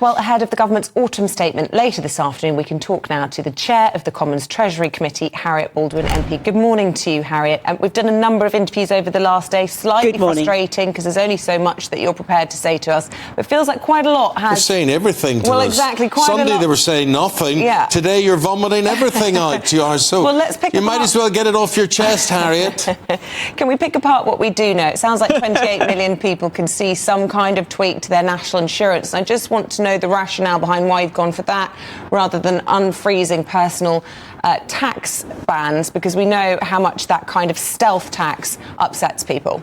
Well, ahead of the government's autumn statement later this afternoon, we can talk now to the chair of the Commons Treasury Committee, Harriett Baldwin MP. Good morning to you, Harriett. We've done a number of interviews over the last day, slightly frustrating because there's only so much that you're prepared to say to us. But it feels like quite a lot has... They're saying everything to us. Well, exactly. Quite Sunday a lot. They were saying nothing. Yeah. Today you're vomiting everything out to us. So well, let's pick you might as well get it off your chest, Harriett. Can we pick apart what we do know? It sounds like 28 million people can see some kind of tweak to their national insurance. And I just want to know the rationale behind why you've gone for that rather than unfreezing personal tax bans, because we know how much that kind of stealth tax upsets people.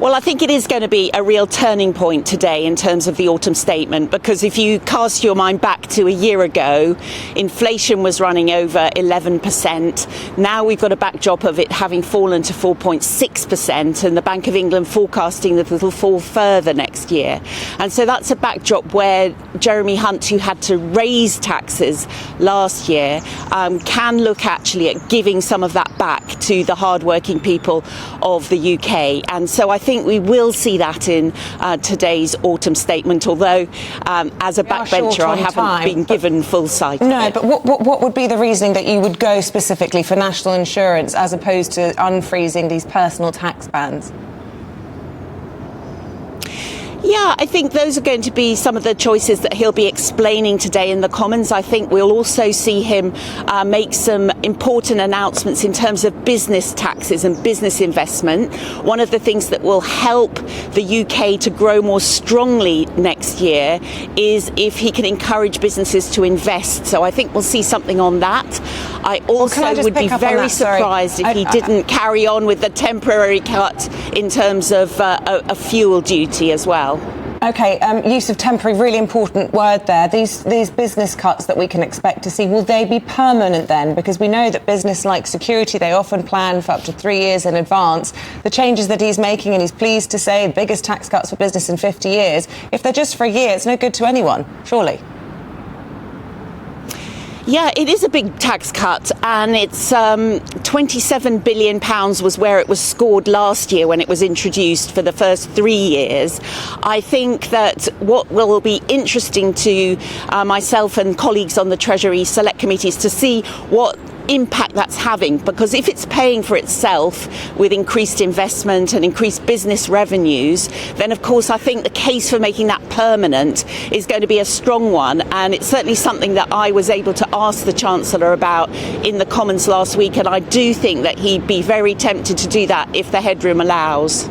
Well, I think it is going to be a real turning point today in terms of the autumn statement, because if you cast your mind back to a year ago, inflation was running over 11%. Now we've got a backdrop of it having fallen to 4.6%, and the Bank of England forecasting that it will fall further next year. And so that's a backdrop where Jeremy Hunt, who had to raise taxes last year, can look actually at giving some of that back to the hardworking people of the UK. And so I think we will see that in today's autumn statement, although as a backbencher I haven't been given full sight of it. But what would be the reasoning that you would go specifically for national insurance as opposed to unfreezing these personal tax bans? Yeah, I think those are going to be some of the choices that he'll be explaining today in the Commons. I think we'll also see him make some important announcements in terms of business taxes and business investment. One of the things that will help the UK to grow more strongly next year is if he can encourage businesses to invest. So I think we'll see something on that. I also would be very surprised if he didn't carry on with the temporary cut in terms of a fuel duty as well. OK, use of temporary, really important word there. These business cuts that we can expect to see, will they be permanent then? Because we know that business like security, they often plan for up to 3 years in advance. The changes that he's making, and he's pleased to say, the biggest tax cuts for business in 50 years, if they're just for a year, it's no good to anyone, surely. Yeah, it is a big tax cut, and it's £27 billion was where it was scored last year when it was introduced for the first 3 years. I think that what will be interesting to myself and colleagues on the Treasury Select Committee is to see what impact that's having, because if it's paying for itself with increased investment and increased business revenues, then of course I think the case for making that permanent is going to be a strong one, and it's certainly something that I was able to ask the Chancellor about in the Commons last week, and I do think that he'd be very tempted to do that if the headroom allows.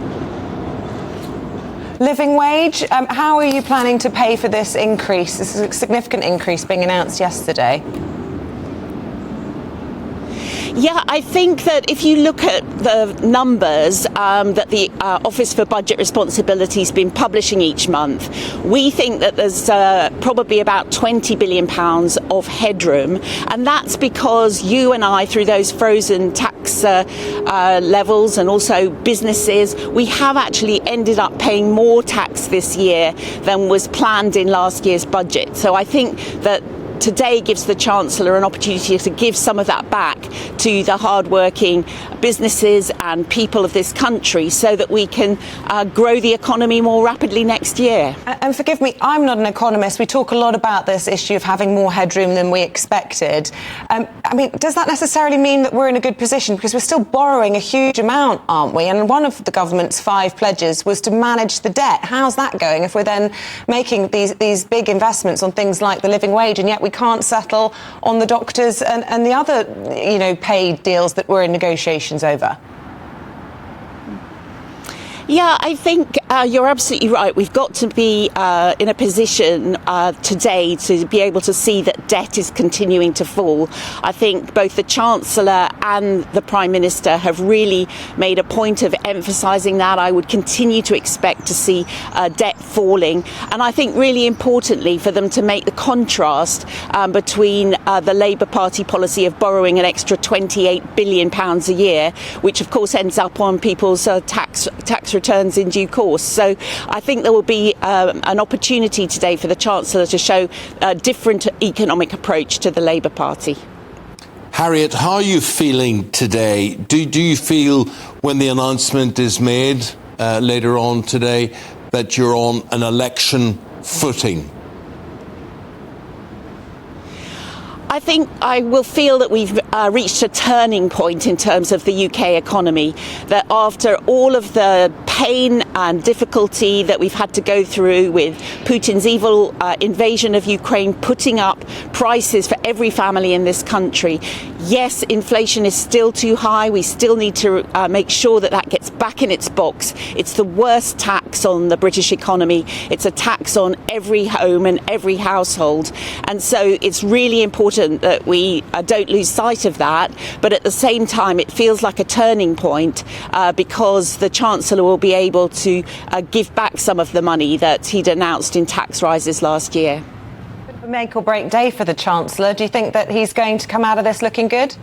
Living wage, how are you planning to pay for this increase? This is a significant increase being announced yesterday. Yeah, I think that if you look at the numbers that the Office for Budget Responsibility has been publishing each month, we think that there's probably about £20 billion of headroom. And that's because you and I, through those frozen tax levels and also businesses, we have actually ended up paying more tax this year than was planned in last year's budget. So I think that today gives the Chancellor an opportunity to give some of that back to the hard-working businesses and people of this country so that we can grow the economy more rapidly next year. And forgive me, I'm not an economist. We talk a lot about this issue of having more headroom than we expected. I mean, does that necessarily mean that we're in a good position? Because we're still borrowing a huge amount, aren't we? And one of the government's 5 pledges was to manage the debt. How's that going if we're then making these big investments on things like the living wage, and yet we can't settle on the doctors and the other, paid deals that we're in negotiations over? Yeah, I think you're absolutely right. We've got to be in a position today to be able to see that debt is continuing to fall. I think both the Chancellor and the Prime Minister have really made a point of emphasising that. I would continue to expect to see debt falling. And I think really importantly for them to make the contrast between the Labour Party policy of borrowing an extra £28 billion a year, which of course ends up on people's tax returns in due course. So I think there will be an opportunity today for the Chancellor to show a different economic approach to the Labour Party. Harriett, how are you feeling today? Do you feel when the announcement is made later on today that you're on an election footing? I think I will feel that we've reached a turning point in terms of the UK economy, that after all of the pain and difficulty that we've had to go through with Putin's evil invasion of Ukraine, putting up prices for every family in this country. Yes, inflation is still too high. We still need to make sure that that gets back in its box. It's the worst tax on the British economy. It's a tax on every home and every household. And so it's really important that we don't lose sight of that. But at the same time, it feels like a turning point because the Chancellor will be able to give back some of the money that he'd announced in tax rises last year. A make or break day for the Chancellor. Do you think that he's going to come out of this looking good?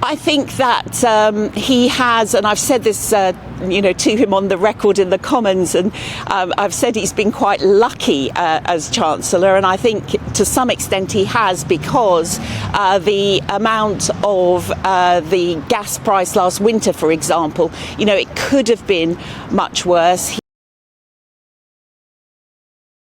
I think that he has, and I've said this, to him on the record in the Commons, and I've said he's been quite lucky as Chancellor, and I think to some extent he has, because the amount of the gas price last winter, for example, it could have been much worse.